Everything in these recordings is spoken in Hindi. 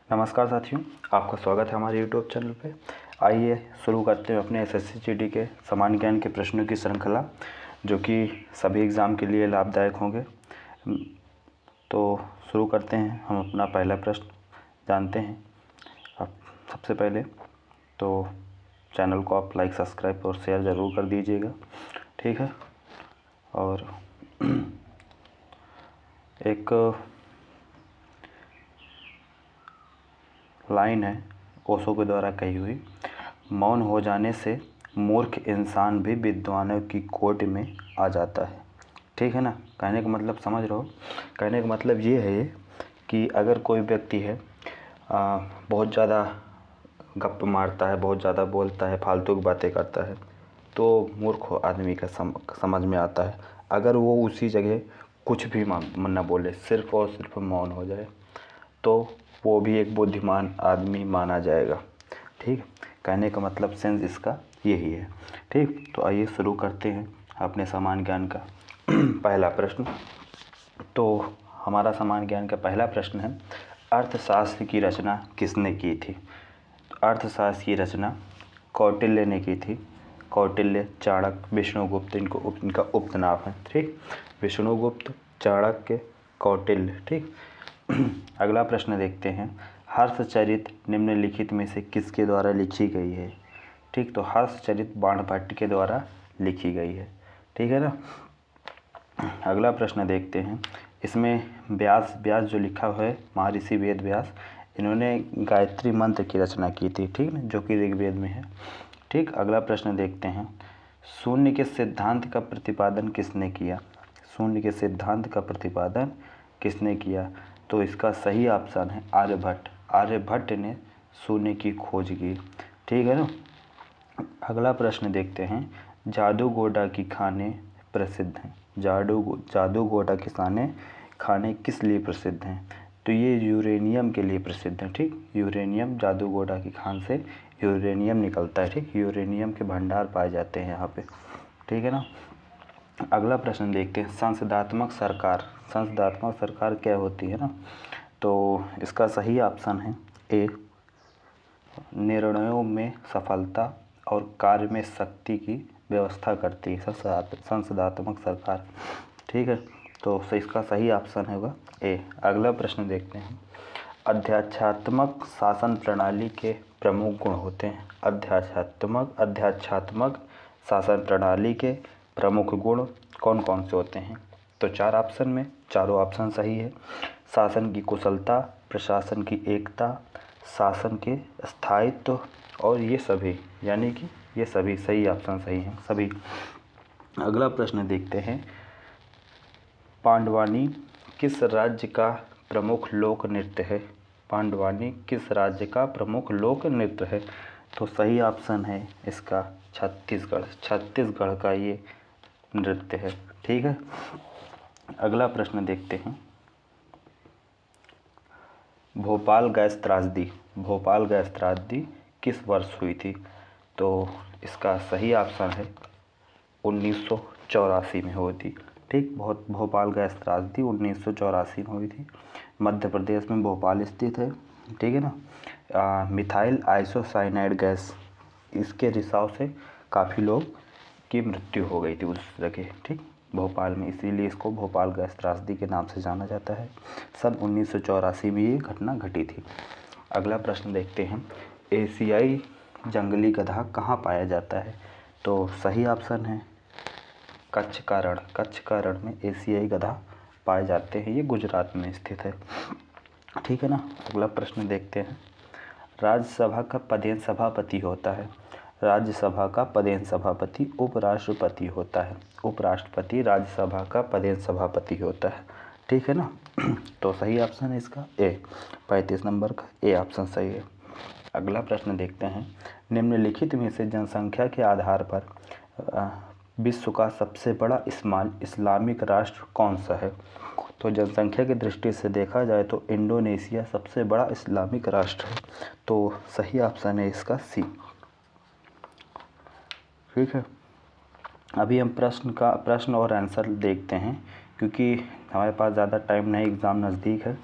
नमस्कार साथियों, आपका स्वागत है हमारे YouTube चैनल पे। आइए शुरू करते हैं अपने एसएससी जीडी के सामान्य ज्ञान के प्रश्नों की श्रृंखला, जो कि सभी एग्ज़ाम के लिए लाभदायक होंगे। तो शुरू करते हैं हम अपना पहला प्रश्न जानते हैं। अब सबसे पहले तो चैनल को आप लाइक, सब्सक्राइब और शेयर ज़रूर कर दीजिएगा, ठीक है। और एक लाइन है ओशो के द्वारा कही हुई, मौन हो जाने से मूर्ख इंसान भी विद्वानों की कोट में आ जाता है, ठीक है ना। कहने का मतलब समझ रहे हो। कहने का मतलब ये है कि अगर कोई व्यक्ति है बहुत ज़्यादा गप मारता है, बहुत ज़्यादा बोलता है, फालतू की बातें करता है, तो मूर्ख आदमी का समझ में आता है। अगर वो उसी जगह कुछ भी ना बोले, सिर्फ़ और सिर्फ मौन हो जाए, तो वो भी एक बुद्धिमान आदमी माना जाएगा, ठीक। कहने का मतलब सेंस इसका यही है, ठीक। तो आइए शुरू करते हैं अपने सामान्य ज्ञान का पहला प्रश्न। तो हमारा सामान्य ज्ञान का पहला प्रश्न है, अर्थशास्त्र की रचना किसने की थी। अर्थशास्त्र की रचना कौटिल्य ने की थी। कौटिल्य, चाणक्य, विष्णुगुप्त इनका उपनाम है, ठीक। विष्णुगुप्त, चाणक्य, कौटिल्य, ठीक। अगला प्रश्न देखते हैं, हर्षचरित निम्नलिखित में से किसके द्वारा लिखी गई है, ठीक। तो हर्षचरित बाणभट्ट के द्वारा लिखी गई है, ठीक है ना। अगला प्रश्न देखते हैं, इसमें व्यास जो लिखा हुआ है, महर्षि वेद व्यास, इन्होंने गायत्री मंत्र की रचना की थी, ठीक ना, जो कि ऋग्वेद में है, ठीक। अगला प्रश्न देखते हैं, शून्य के सिद्धांत का प्रतिपादन किसने किया। शून्य के सिद्धांत का प्रतिपादन किसने किया। तो इसका सही ऑप्शन है आर्यभट्ट। आर्यभट्ट ने शून्य की खोज की, ठीक है ना। अगला प्रश्न देखते हैं, जादूगोडा की खाने प्रसिद्ध हैं। जादूगोडा के खाने किस लिए प्रसिद्ध हैं। तो ये यूरेनियम के लिए प्रसिद्ध है, ठीक। यूरेनियम, जादूगोडा की खान से यूरेनियम निकलता है, ठीक। यूरेनियम के भंडार पाए जाते हैं यहाँ पे, ठीक है ना। अगला प्रश्न देखते हैं, संसदात्मक सरकार। संसदात्मक सरकार क्या होती है ना। तो इसका सही ऑप्शन है ए, निर्णयों में सफलता और कार्य में शक्ति की व्यवस्था करती है संसदात्मक सरकार, ठीक है। तो इसका सही ऑप्शन होगा ए। अगला प्रश्न देखते हैं, अध्यात्मात्मक शासन प्रणाली के प्रमुख गुण होते हैं। अध्यात्मात्मक शासन प्रणाली के प्रमुख गुण कौन कौन से होते हैं। तो चार ऑप्शन में चारों ऑप्शन सही है। शासन की कुशलता, प्रशासन की एकता, शासन के स्थायित्व और ये सभी, यानी कि ये सभी सही ऑप्शन सही हैं सभी। अगला प्रश्न देखते हैं, पांडवानी किस राज्य का प्रमुख लोक नृत्य है। पांडवानी किस राज्य का प्रमुख लोक नृत्य है। तो सही ऑप्शन है इसका छत्तीसगढ़। छत्तीसगढ़ का ये नृत्य है, ठीक है। अगला प्रश्न देखते हैं, भोपाल गैस त्रासदी। भोपाल गैस त्रासदी किस वर्ष हुई थी। तो इसका सही ऑप्शन है 1984 में हुई थी, ठीक। भोपाल गैस त्रासदी 1984 में हुई थी। मध्य प्रदेश में भोपाल स्थित है, ठीक है ना। मिथाइल आइसोसाइनाइड गैस, इसके रिसाव से काफ़ी लोग की मृत्यु हो गई थी उस जगह, ठीक, भोपाल में। इसीलिए इसको भोपाल गैस त्रासदी के नाम से जाना जाता है। सन 1984 में ये घटना घटी थी। अगला प्रश्न देखते हैं, एशियाई जंगली गधा कहाँ पाया जाता है। तो सही ऑप्शन है कच्छ का रण। कच्छ का रण में एशियाई गधा पाए जाते हैं, ये गुजरात में स्थित है, ठीक है ना। अगला प्रश्न देखते हैं, राज्यसभा का पदेन सभापति होता है। राज्यसभा का पदेन सभापति उपराष्ट्रपति होता है। उपराष्ट्रपति राज्यसभा का पदेन सभापति होता है, ठीक है ना। तो सही ऑप्शन है इसका ए, 35 नंबर का ए ऑप्शन सही है। अगला प्रश्न देखते हैं, निम्नलिखित में से जनसंख्या के आधार पर विश्व का सबसे बड़ा इस्लामिक राष्ट्र कौन सा है। तो जनसंख्या की दृष्टि से देखा जाए तो इंडोनेशिया सबसे बड़ा इस्लामिक राष्ट्र है। तो सही ऑप्शन है इसका सी, ठीक है। अभी हम प्रश्न और आंसर देखते हैं, क्योंकि हमारे पास ज़्यादा टाइम नहीं, एग्ज़ाम नज़दीक है।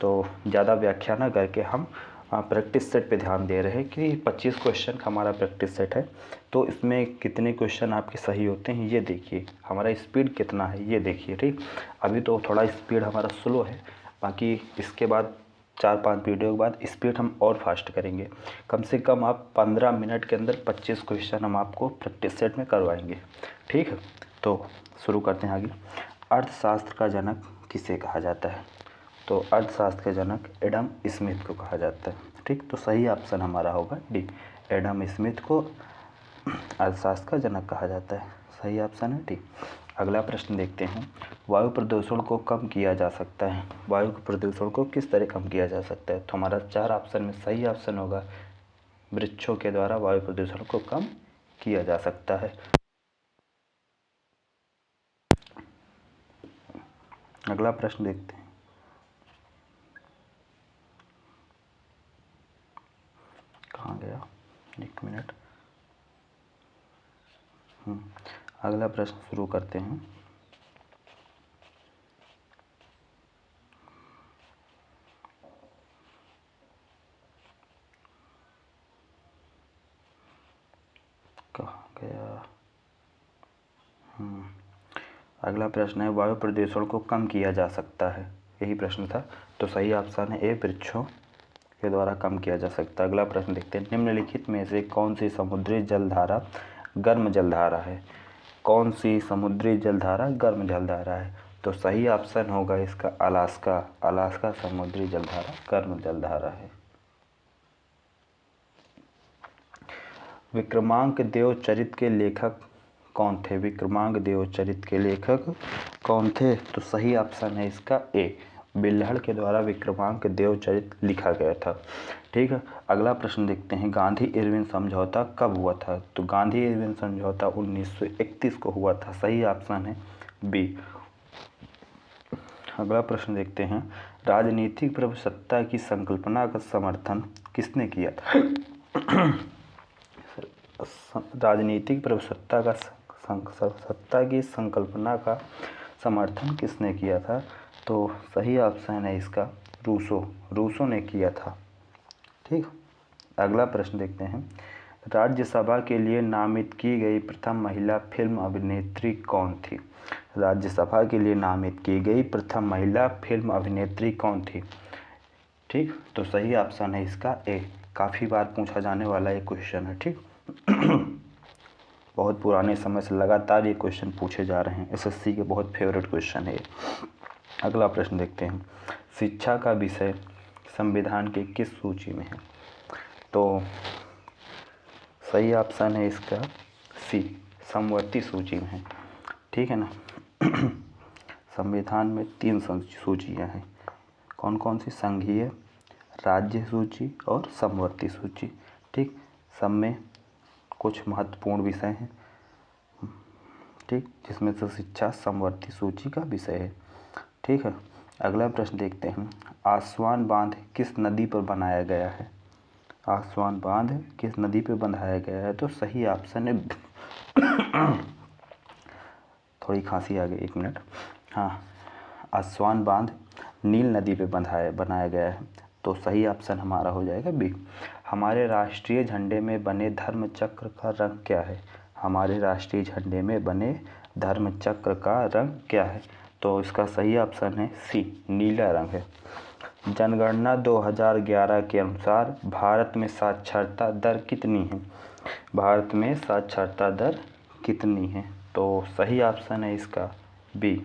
तो ज़्यादा व्याख्या ना करके हम प्रैक्टिस सेट पे ध्यान दे रहे हैं कि 25 क्वेश्चन का हमारा प्रैक्टिस सेट है। तो इसमें कितने क्वेश्चन आपके सही होते हैं ये देखिए, हमारा स्पीड कितना है ये देखिए। ठीक, अभी तो थोड़ा स्पीड हमारा स्लो है, बाकी इसके बाद 4-5 वीडियो के बाद स्पीड हम और फास्ट करेंगे। कम से कम आप 15 मिनट के अंदर 25 क्वेश्चन हम आपको प्रैक्टिस सेट में करवाएंगे। ठीक है, तो शुरू करते हैं आगे। अर्थशास्त्र का जनक किसे कहा जाता है? तो अर्थशास्त्र के जनक एडम स्मिथ को कहा जाता है। ठीक, तो सही ऑप्शन हमारा होगा डी, एडम स्मिथ को अर्थशास्त्र का जनक कहा जाता है। सही ऑप्शन है डी। अगला प्रश्न देखते हैं, वायु प्रदूषण को कम किया जा सकता है। वायु प्रदूषण को किस तरह कम किया जा सकता है? तो हमारा 4 ऑप्शन में सही ऑप्शन होगा वृक्षों के द्वारा वायु प्रदूषण को कम किया जा सकता है। अगला प्रश्न देखते हैं, कहाँ गया, 1 मिनट। अगला प्रश्न शुरू करते हैं। कहाँ गया? अगला प्रश्न है, वायु प्रदूषण को कम किया जा सकता है, यही प्रश्न था। तो सही ऑप्शन है ए, वृक्षों के द्वारा कम किया जा सकता है। अगला प्रश्न देखते हैं, निम्नलिखित में से कौन सी समुद्री जलधारा गर्म जलधारा है? कौन सी समुद्री जलधारा गर्म जलधारा है? तो सही ऑप्शन होगा इसका अलास्का। अलास्का समुद्री जलधारा गर्म जलधारा है। विक्रमांक देवचरित के लेखक कौन थे? विक्रमांक देवचरित के लेखक कौन थे? तो सही ऑप्शन है इसका ए, बिल्हड़ के द्वारा विक्रमांक देवचरित लिखा गया था। ठीक है, अगला प्रश्न देखते हैं, गांधी इरविन समझौता कब हुआ था? तो गांधी इरविन समझौता 1931 को हुआ था। सही ऑप्शन है बी। अगला प्रश्न देखते हैं, राजनीतिक प्रभुसत्ता की संकल्पना का समर्थन किसने किया था? राजनीतिक प्रभुसत्ता का सत्ता की संकल्पना का समर्थन किसने किया था? तो सही ऑप्शन है इसका रूसो ने किया था। ठीक, अगला प्रश्न देखते हैं, राज्यसभा के लिए नामित की गई प्रथम महिला फिल्म अभिनेत्री कौन थी? राज्यसभा के लिए नामित की गई प्रथम महिला फिल्म अभिनेत्री कौन थी? ठीक, तो सही ऑप्शन है इसका ए, काफ़ी बार पूछा जाने वाला एक क्वेश्चन है। ठीक बहुत पुराने समय से लगातार ये क्वेश्चन पूछे जा रहे हैं, एसएससी के बहुत फेवरेट क्वेश्चन है। अगला प्रश्न देखते हैं, शिक्षा का विषय संविधान के किस सूची में है? तो सही ऑप्शन है इसका सी, समवर्ती सूची में है। ठीक है ना। संविधान में 3 सूचियाँ हैं, कौन कौन सी? संघीय, राज्य सूची और समवर्ती सूची। ठीक, सब में कुछ महत्वपूर्ण विषय हैं, ठीक, जिसमें से शिक्षा समवर्ती सूची का विषय है। ठीक है, अगला प्रश्न देखते हैं, आसवान बांध किस नदी पर बनाया गया है? आसवान बांध किस नदी पर बनाया गया है? तो सही ऑप्शन है थोड़ी खांसी आ गई, 1 मिनट। हाँ, आसवान बांध नील नदी पे बनाया गया है। तो सही ऑप्शन हमारा हो जाएगा बी। हमारे राष्ट्रीय झंडे में बने धर्म चक्र का रंग क्या है? हमारे राष्ट्रीय झंडे में बने धर्म चक्र का रंग क्या है? तो इसका सही ऑप्शन है सी, नीला रंग है। जनगणना 2011 के अनुसार भारत में साक्षरता दर कितनी है? भारत में साक्षरता दर कितनी है? तो सही ऑप्शन है इसका बी,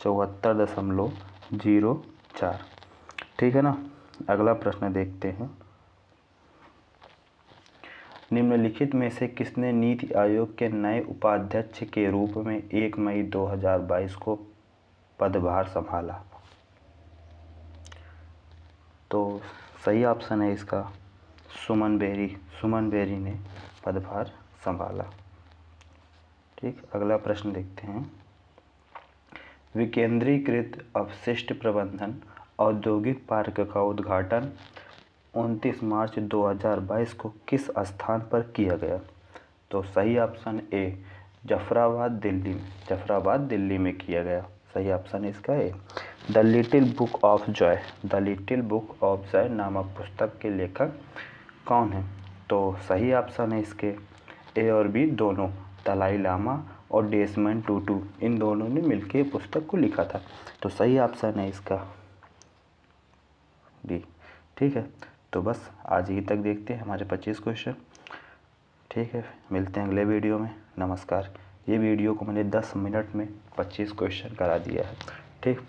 74.04। ठीक है ना। अगला प्रश्न देखते हैं, निम्नलिखित में से किसने नीति आयोग के नए उपाध्यक्ष के रूप में 1 मई 2022 को पदभार संभाला? तो सही ऑप्शन है इसका सुमन बेरी ने पदभार संभाला। ठीक, अगला प्रश्न देखते हैं, विकेंद्रीकृत अपशिष्ट प्रबंधन औद्योगिक पार्क का उद्घाटन 29 मार्च 2022 को किस स्थान पर किया गया? तो सही ऑप्शन ए, जाफराबाद दिल्ली में किया गया। सही ऑप्शन इसका है the little book of Joy. The little book of Joy नामक पुस्तक के लेखक कौन है? तो सही ऑप्शन है इसके ए और बी दोनों, दलाई लामा और डेसमंड टूटू, इन दोनों ने मिलकर पुस्तक को लिखा था। तो सही ऑप्शन है इसका डी। ठीक है, तो बस आज ही तक देखते हैं हमारे 25 क्वेश्चन। ठीक है, मिलते हैं अगले वीडियो में। नमस्कार। ये वीडियो को मैंने 10 मिनट में 25 क्वेश्चन करा दिया है। ठीक।